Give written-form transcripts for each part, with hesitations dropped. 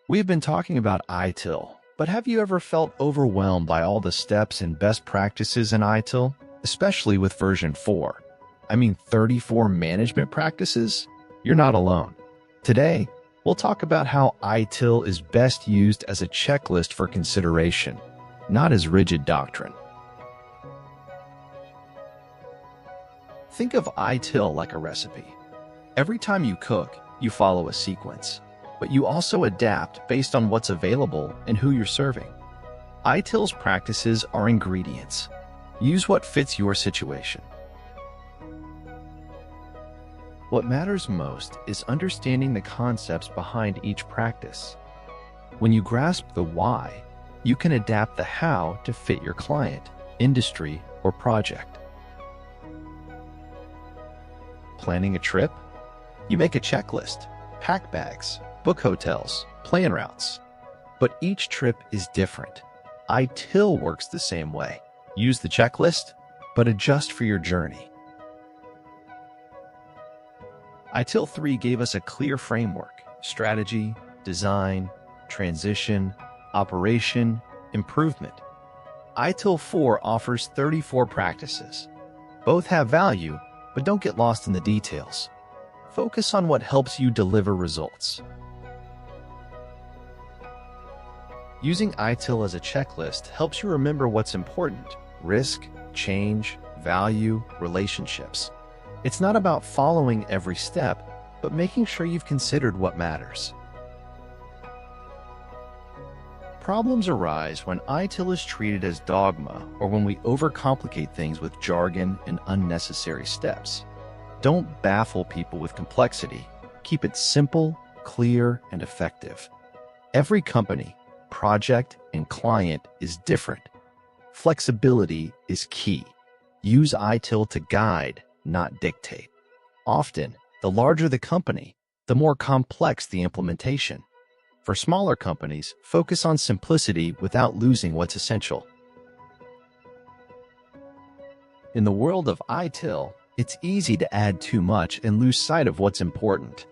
We've been talking about ITIL, but have you ever felt overwhelmed by all the steps and best practices in ITIL, especially with version 4? 34 management practices? You're not alone. Today, we'll talk about how ITIL is best used as a checklist for consideration, not as rigid doctrine. Think of ITIL like a recipe. Every time you cook, you follow a sequence, but you also adapt based on what's available and who you're serving. ITIL's practices are ingredients. Use what fits your situation. What matters most is understanding the concepts behind each practice. When you grasp the why, you can adapt the how to fit your client, industry, or project. Planning a trip? You make a checklist, pack bags, book hotels, plan routes. But each trip is different. ITIL works the same way. Use the checklist, but adjust for your journey. ITIL 3 gave us a clear framework: strategy, design, transition, operation, improvement. ITIL 4 offers 34 practices. Both have value, but don't get lost in the details. Focus on what helps you deliver results. Using ITIL as a checklist helps you remember what's important: risk, change, value, relationships. It's not about following every step, but making sure you've considered what matters. Problems arise when ITIL is treated as dogma or when we overcomplicate things with jargon and unnecessary steps. Don't baffle people with complexity. Keep it simple, clear, and effective. Every company, project, and client is different. Flexibility is key. Use ITIL to guide, not dictate. Often, the larger the company, the more complex the implementation. For smaller companies, focus on simplicity without losing what's essential. In the world of ITIL, it's easy to add too much and lose sight of what's important.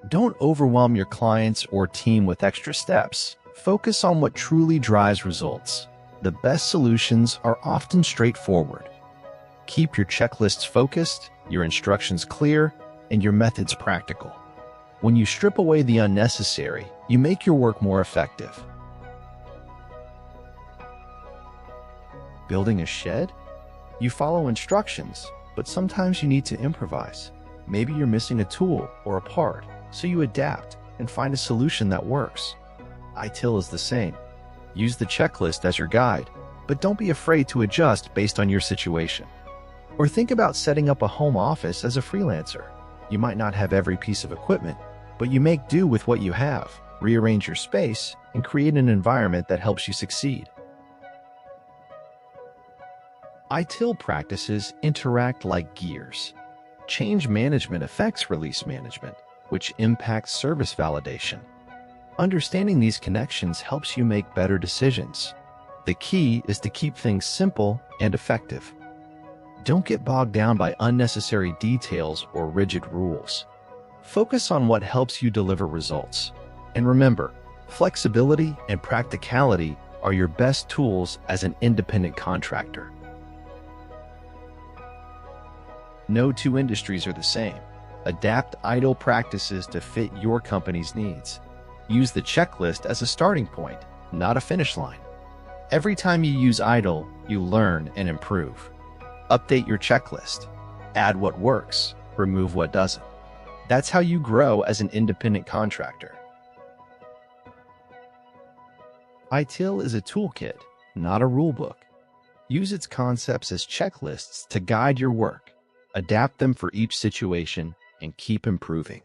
Don't overwhelm your clients or team with extra steps. Focus on what truly drives results. The best solutions are often straightforward. Keep your checklists focused, your instructions clear, and your methods practical. When you strip away the unnecessary, you make your work more effective. Building a shed? You follow instructions, but sometimes you need to improvise. Maybe you're missing a tool or a part, so you adapt and find a solution that works. ITIL is the same. Use the checklist as your guide, but don't be afraid to adjust based on your situation. Or think about setting up a home office as a freelancer. You might not have every piece of equipment, but you make do with what you have, rearrange your space, and create an environment that helps you succeed. ITIL practices interact like gears. Change management affects release management, which impacts service validation. Understanding these connections helps you make better decisions. The key is to keep things simple and effective. Don't get bogged down by unnecessary details or rigid rules. Focus on what helps you deliver results. And remember, flexibility and practicality are your best tools as an independent contractor. No two industries are the same. Adapt ITIL practices to fit your company's needs. Use the checklist as a starting point, not a finish line. Every time you use ITIL, you learn and improve. Update your checklist. Add what works, remove what doesn't. That's how you grow as an independent contractor. ITIL is a toolkit, not a rulebook. Use its concepts as checklists to guide your work. Adapt them for each situation and keep improving.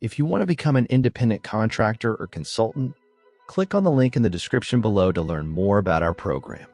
If you want to become an independent contractor or consultant, click on the link in the description below to learn more about our program.